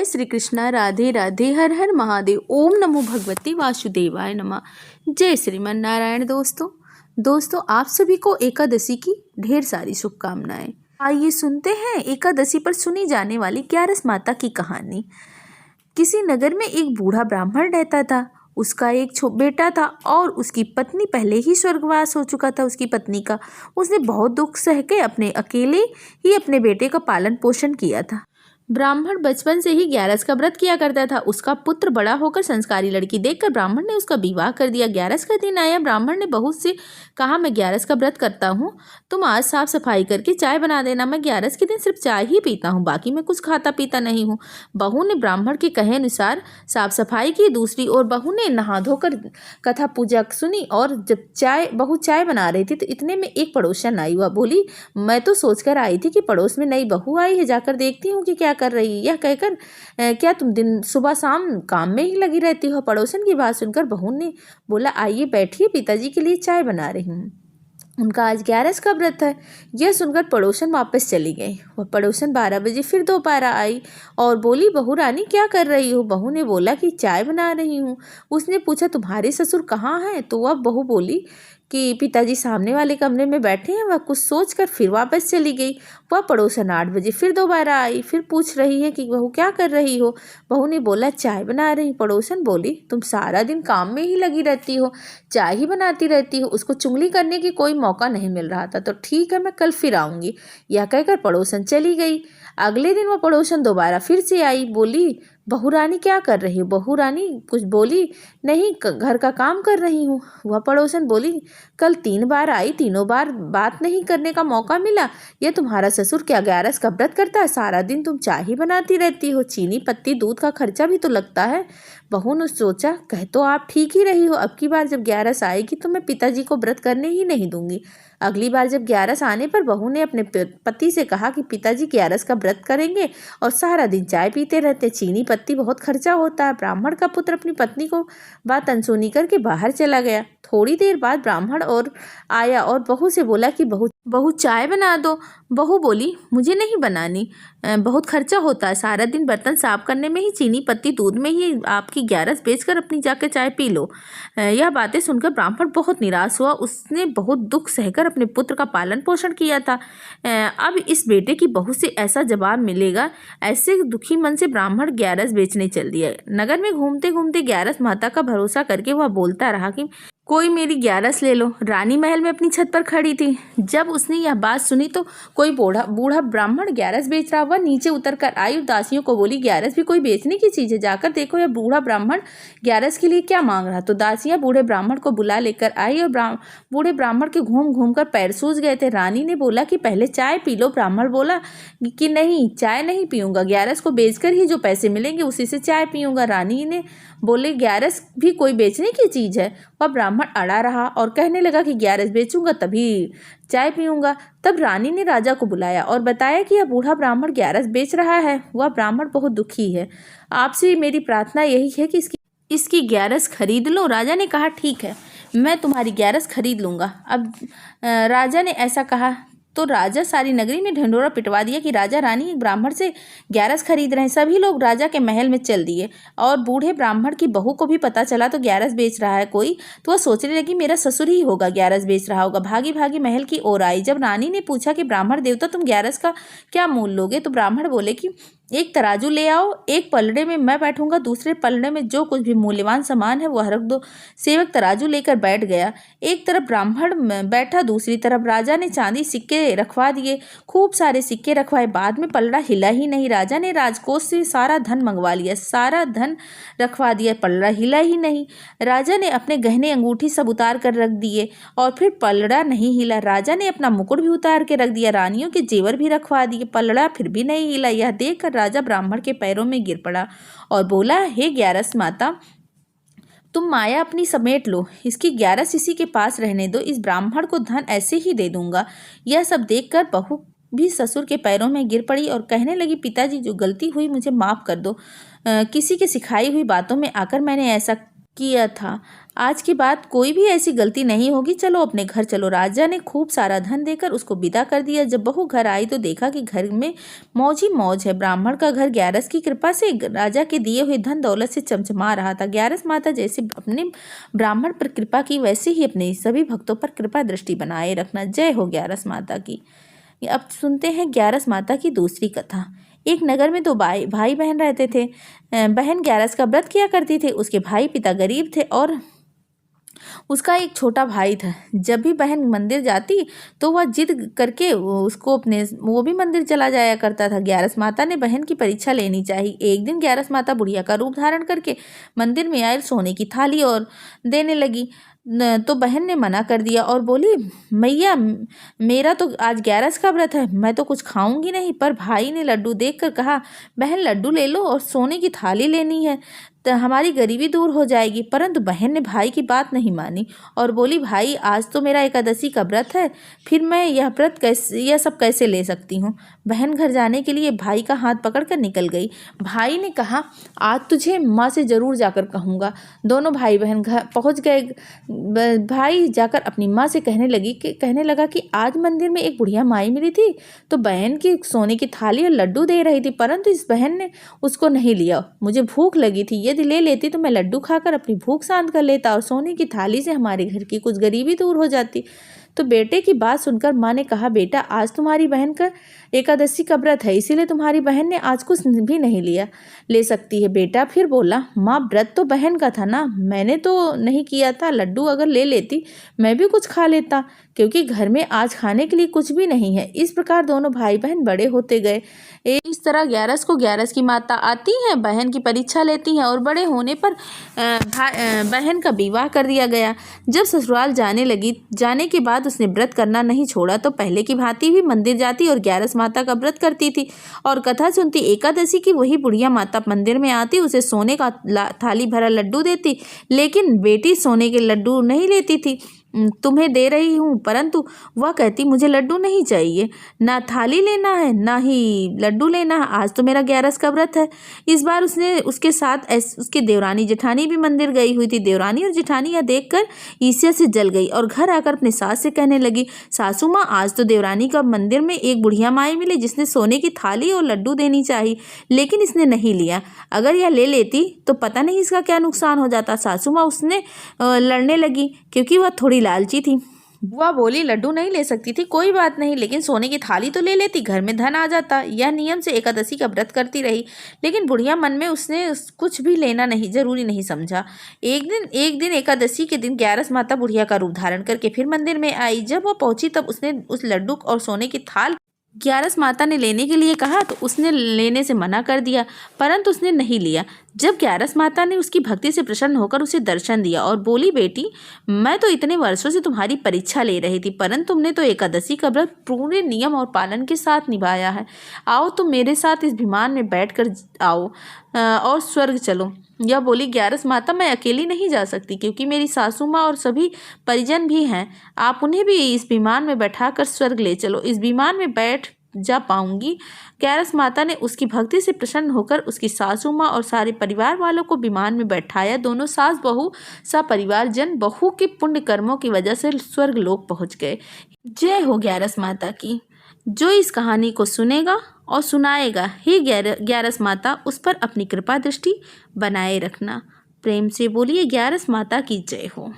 श्री कृष्णा, राधे राधे, हर हर महादेव। ओम नमो भगवती वासुदेवाय नमः। जय श्रीमन नारायण। दोस्तों आप सभी को एकादशी की ढेर सारी शुभकामनाएं। आइए सुनते हैं एकादशी पर सुनी जाने वाली ग्यारस माता की कहानी। किसी नगर में एक बूढ़ा ब्राह्मण रहता था। उसका एक बेटा था और उसकी पत्नी पहले ही स्वर्गवास हो चुका था। उसकी पत्नी का उसने बहुत दुख सह के अकेले ही अपने बेटे का पालन पोषण किया था। ब्राह्मण बचपन से ही ग्यारस का व्रत किया करता था। उसका पुत्र बड़ा होकर संस्कारी लड़की देखकर ब्राह्मण ने उसका विवाह कर दिया। ग्यारस का दिन आया। ब्राह्मण ने बहू से कहा, मैं ग्यारस का व्रत करता हूँ, तुम आज साफ सफाई करके चाय बना देना। मैं ग्यारस के दिन सिर्फ चाय ही पीता हूँ, बाकी मैं कुछ खाता पीता नहीं हूँ। बहू ने ब्राह्मण के कहे अनुसार साफ सफाई की। दूसरी ओर बहू ने नहा धोकर कथा पूजा सुनी और जब बहू चाय बना रही थी तो इतने में एक पड़ोसन आई। वह बोली, मैं तो सोचकर आई थी कि पड़ोस में नई बहू आई है, जाकर देखती हूँ कि क्या कर रही है। यह कहकर क्या तुम दिन सुबह शाम काम में ही लगी रहती हो? पड़ोसन की बात सुनकर बहू ने बोला, आइए बैठिए, पिताजी के लिए चाय बना रही हूँ, उनका आज ग्यारस का व्रत है। यह सुनकर पड़ोसन वापस चली गई। वह पड़ोसन 12 बजे फिर दोबारा आई और बोली, बहू रानी क्या कर रही हो? बहू ने बोला कि चाय बना रही हूँ। उसने पूछा, तुम्हारे ससुर कहाँ हैं? तो वह बहू बोली कि पिताजी सामने वाले कमरे में बैठे हैं। वह कुछ सोचकर फिर वापस चली गई। वह पड़ोसन 8 बजे फिर दोबारा आई, फिर पूछ रही है कि बहू क्या कर रही हो? बहू ने बोला, चाय बना रही। पड़ोसन बोली, तुम सारा दिन काम में ही लगी रहती हो, चाय ही बनाती रहती हो, उसको चुगली करने की कोई मौका नहीं मिल रहा था। तो ठीक है, मैं कल फिर आऊँगी। यह कहकर पड़ोसन चली गई। अगले दिन वह पड़ोसन दोबारा फिर से आई। बोली, बहू रानी क्या कर रही हो? बहू रानी कुछ बोली नहीं, घर का काम कर रही हूँ। वह पड़ोसन बोली, कल 3 बार आई, तीनों बार बात नहीं करने का मौका मिला। यह तुम्हारा ससुर क्या ग्यारस का व्रत करता है? सारा दिन तुम चाय ही बनाती रहती हो, चीनी पत्ती दूध का खर्चा भी तो लगता है। बहू ने सोचा, कह तो आप ठीक ही रही हो, अब की बार जब ग्यारस आएगी तो मैं पिताजी को व्रत करने ही नहीं दूंगी। अगली बार जब ग्यारस आने पर बहू ने अपने पति से कहा कि पिताजी ग्यारस का व्रत करेंगे और सारा दिन चाय पीते रहते, चीनी पत्ती बहुत खर्चा होता है। ब्राह्मण का पुत्र अपनी पत्नी को बात अनसुनी करके बाहर चला गया। थोड़ी देर बाद ब्राह्मण और आया और बहू से बोला कि बहू चाय बना दो। बहू बोली, मुझे नहीं बनानी, बहुत खर्चा होता है, सारा दिन बर्तन साफ करने में ही, चीनी पत्ती दूध में ही आपकी ग्यारस बेचकर अपनी जाकर चाय पी लो। यह बातें सुनकर ब्राह्मण बहुत निराश हुआ। उसने बहुत दुख सहकर अपने पुत्र का पालन पोषण किया था, अब इस बेटे की बहू से ऐसा जवाब मिलेगा। ऐसे दुखी मन से ब्राह्मण ग्यारस बेचने चल दिया। नगर में घूमते घूमते ग्यारस माता का भरोसा करके वह बोलता रहा कि कोई मेरी ग्यारस ले लो। रानी महल में अपनी छत पर खड़ी थी। जब उसने यह बात सुनी तो कोई बूढ़ा ब्राह्मण ग्यारस बेच रहा हुआ नीचे उतर कर आई और दासियों को बोली, ग्यारस भी कोई बेचने की चीज़ है, जाकर देखो यह बूढ़ा ब्राह्मण ग्यारस के लिए क्या मांग रहा। तो दासियां बूढ़े ब्राह्मण को बुला लेकर आई और बूढ़े ब्राह्मण के घूम घूम कर पैर सूज गए थे। रानी ने बोला कि पहले चाय पी लो। ब्राह्मण बोला कि नहीं, चाय नहीं पीऊँगा, ग्यारस को बेचकर ही जो पैसे मिलेंगे उसी से चाय पीऊँगा। रानी ने बोले, ग्यारस भी कोई बेचने की चीज़ है? वह ब्राह्मण अड़ा रहा और कहने लगा कि ग्यारस बेचूंगा तभी चाय पीऊंगा। तब रानी ने राजा को बुलाया और बताया कि यह बूढ़ा ब्राह्मण ग्यारस बेच रहा है। वह ब्राह्मण बहुत दुखी है, आपसे मेरी प्रार्थना यही है कि इसकी ग्यारस खरीद लो। राजा ने कहा, ठीक है, मैं तुम्हारी ग्यारस खरीद लूँगा। अब राजा ने ऐसा कहा तो राजा सारी नगरी में ढिंढोरा पिटवा दिया कि राजा रानी एक ब्राह्मण से ग्यारस खरीद रहे हैं। सभी लोग राजा के महल में चल दिए और बूढ़े ब्राह्मण की बहू को भी पता चला तो ग्यारस बेच रहा है कोई, तो वह सोचने लगी मेरा ससुर ही होगा, ग्यारस बेच रहा होगा। भागी भागी महल की ओर आई। जब रानी ने पूछा कि ब्राह्मण देवता तुम ग्यारस का क्या मूल्य लोगे, तो ब्राह्मण बोले कि एक तराजू ले आओ, एक पलड़े में मैं बैठूंगा, दूसरे पलड़े में जो कुछ भी मूल्यवान सामान है वह रख दो। सेवक तराजू लेकर बैठ गया। एक तरफ ब्राह्मण बैठा, दूसरी तरफ राजा ने चांदी सिक्के रखवा दिए। खूब सारे सिक्के रखवाए, बाद में पलड़ा हिला ही नहीं। राजा ने राजकोष से सारा धन मंगवा लिया, सारा धन रखवा दिया, पलड़ा हिला ही नहीं। राजा ने अपने गहने अंगूठी सब उतार कर रख दिए और फिर पलड़ा नहीं हिला। राजा ने अपना मुकुट भी उतार के रख दिया, रानियों के जेवर भी रखवा दिए, पलड़ा फिर भी नहीं हिला। यह देखकर राजा ब्राह्मण के पैरों में गिर पड़ा और बोला, हे ग्यारस माता, तुम माया अपनी समेट लो, इसकी ग्यारस इसी के पास रहने दो, इस ब्राह्मण को धन ऐसे ही दे दूंगा। यह सब देखकर बहू भी ससुर के पैरों में गिर पड़ी और कहने लगी, पिताजी जो गलती हुई मुझे माफ़ कर दो, किसी के सिखाई हुई बातों में आकर मैंने ऐसा किया था। आज के बाद कोई भी ऐसी गलती नहीं होगी, चलो अपने घर चलो। राजा ने खूब सारा धन देकर उसको विदा कर दिया। जब बहू घर आई तो देखा कि घर में मौज ही मौज है। ब्राह्मण का घर ग्यारस की कृपा से राजा के दिए हुए धन दौलत से चमचमा रहा था। ग्यारस माता जैसे अपने ब्राह्मण पर कृपा की, वैसे ही अपने सभी भक्तों पर कृपा दृष्टि बनाए रखना। जय हो ग्यारस माता की। अब सुनते हैं ग्यारस माता की दूसरी कथा। एक नगर में दो भाई बहन रहते थे। बहन ग्यारस का व्रत किया करती थी। उसके भाई पिता गरीब थे और उसका एक छोटा भाई था। जब भी बहन मंदिर जाती तो वह जिद करके वो भी मंदिर चला जाया करता था। ग्यारस माता ने बहन की परीक्षा लेनी चाहिए। एक दिन ग्यारस माता बुढ़िया का रूप धारण करके मंदिर में आई, सोने की थाली और देने लगी। तो बहन ने मना कर दिया और बोली, मैया मेरा तो आज ग्यारस का व्रत है, मैं तो कुछ खाऊंगी नहीं। पर भाई ने लड्डू देखकर कहा, बहन लड्डू ले लो और सोने की थाली लेनी है तो हमारी गरीबी दूर हो जाएगी। परंतु बहन ने भाई की बात नहीं मानी और बोली, भाई आज तो मेरा एकादशी का व्रत है, फिर मैं यह सब कैसे ले सकती हूँ। बहन घर जाने के लिए भाई का हाथ पकड़कर निकल गई। भाई ने कहा, आज तुझे माँ से जरूर जाकर कहूँगा। दोनों भाई बहन घर पहुँच गए। भाई जाकर अपनी माँ से कहने लगा कि आज मंदिर में एक बुढ़िया माई मिली थी, तो बहन की सोने की थाली और लड्डू दे रही थी, परंतु इस बहन ने उसको नहीं लिया। मुझे भूख लगी थी, यदि ले लेती तो मैं लड्डू खाकर अपनी भूख शांत कर लेता और सोने की थाली से हमारे घर की कुछ गरीबी दूर हो जाती। तो बेटे की बात सुनकर माँ ने कहा, बेटा आज तुम्हारी बहन का एकादशी का व्रत है, इसीलिए तुम्हारी बहन ने आज कुछ भी नहीं ले सकती है। बेटा फिर बोला, माँ व्रत तो बहन का था ना, मैंने तो नहीं किया था। लड्डू अगर ले लेती मैं भी कुछ खा लेता, क्योंकि घर में आज खाने के लिए कुछ भी नहीं है। इस प्रकार दोनों भाई बहन बड़े होते गए। इस तरह ग्यारस को ग्यारस की माता आती हैं, बहन की परीक्षा लेती हैं और बड़े होने पर बहन का विवाह कर दिया गया। जब ससुराल जाने के बाद उसने व्रत करना नहीं छोड़ा तो पहले की भांति भी मंदिर जाती और ग्यारस माता का व्रत करती थी और कथा सुनती। एकादशी की वही बुढ़िया माता मंदिर में आती, उसे सोने का थाली भरा लड्डू देती, लेकिन बेटी सोने के लड्डू नहीं लेती थी। तुम्हें दे रही हूँ, परंतु वह कहती, मुझे लड्डू नहीं चाहिए, ना थाली लेना है ना ही लड्डू लेना है, आज तो मेरा ग्यारस का व्रत है। इस बार उसके साथ उसकी देवरानी जेठानी भी मंदिर गई हुई थी। देवरानी और जेठानी यह देखकर ईर्ष्या से जल गई और घर आकर अपनी सास से कहने लगी, सासू माँ आज तो देवरानी का मंदिर में एक बुढ़िया माई मिली जिसने सोने की थाली और लड्डू देनी चाहिए, लेकिन इसने नहीं लिया। अगर यह ले लेती तो पता नहीं इसका क्या नुकसान हो जाता। सासू माँ उसने लड़ने लगी क्योंकि वह थोड़ी लालची थी। वह बोली, लड्डू नहीं ले सकती थी कोई बात नहीं, लेकिन सोने की थाली तो ले लेती, घर में धन आ जाता। यह नियम से एकादशी का व्रत करती रही, लेकिन बुढ़िया मन में उसने कुछ भी लेना नहीं जरूरी नहीं समझा। एक दिन एकादशी के दिन ग्यारस माता बुढ़िया का रूप धारण करके फिर मंदिर में आई। जब वह पहुंची तब उसने उस लड्डू और सोने की थाल ग्यारस माता ने लेने के लिए कहा तो उसने लेने से मना कर दिया, परंतु उसने नहीं लिया। जब ग्यारस माता ने उसकी भक्ति से प्रसन्न होकर उसे दर्शन दिया और बोली, बेटी मैं तो इतने वर्षों से तुम्हारी परीक्षा ले रही थी, परंतु तुमने तो एकादशी का व्रत पूरे नियम और पालन के साथ निभाया है। आओ तुम मेरे साथ इस विमान में बैठकर आओ और स्वर्ग चलो। यह बोली, ग्यारस माता मैं अकेली नहीं जा सकती, क्योंकि मेरी सासू माँ और सभी परिजन भी हैं। आप उन्हें भी इस विमान में बैठाकर स्वर्ग ले चलो, इस विमान में बैठ जा पाऊंगी। ग्यारस माता ने उसकी भक्ति से प्रसन्न होकर उसकी सासू माँ और सारे परिवार वालों को विमान में बैठाया। दोनों सास बहू परिवार जन बहू के पुण्य कर्मों की वजह से स्वर्ग लोक पहुँच गए। जय हो ग्यारस माता की। जो इस कहानी को सुनेगा और सुनाएगा, हे ग्यारस माता उस पर अपनी कृपा दृष्टि बनाए रखना। प्रेम से बोलिए, ग्यारस माता की जय हो।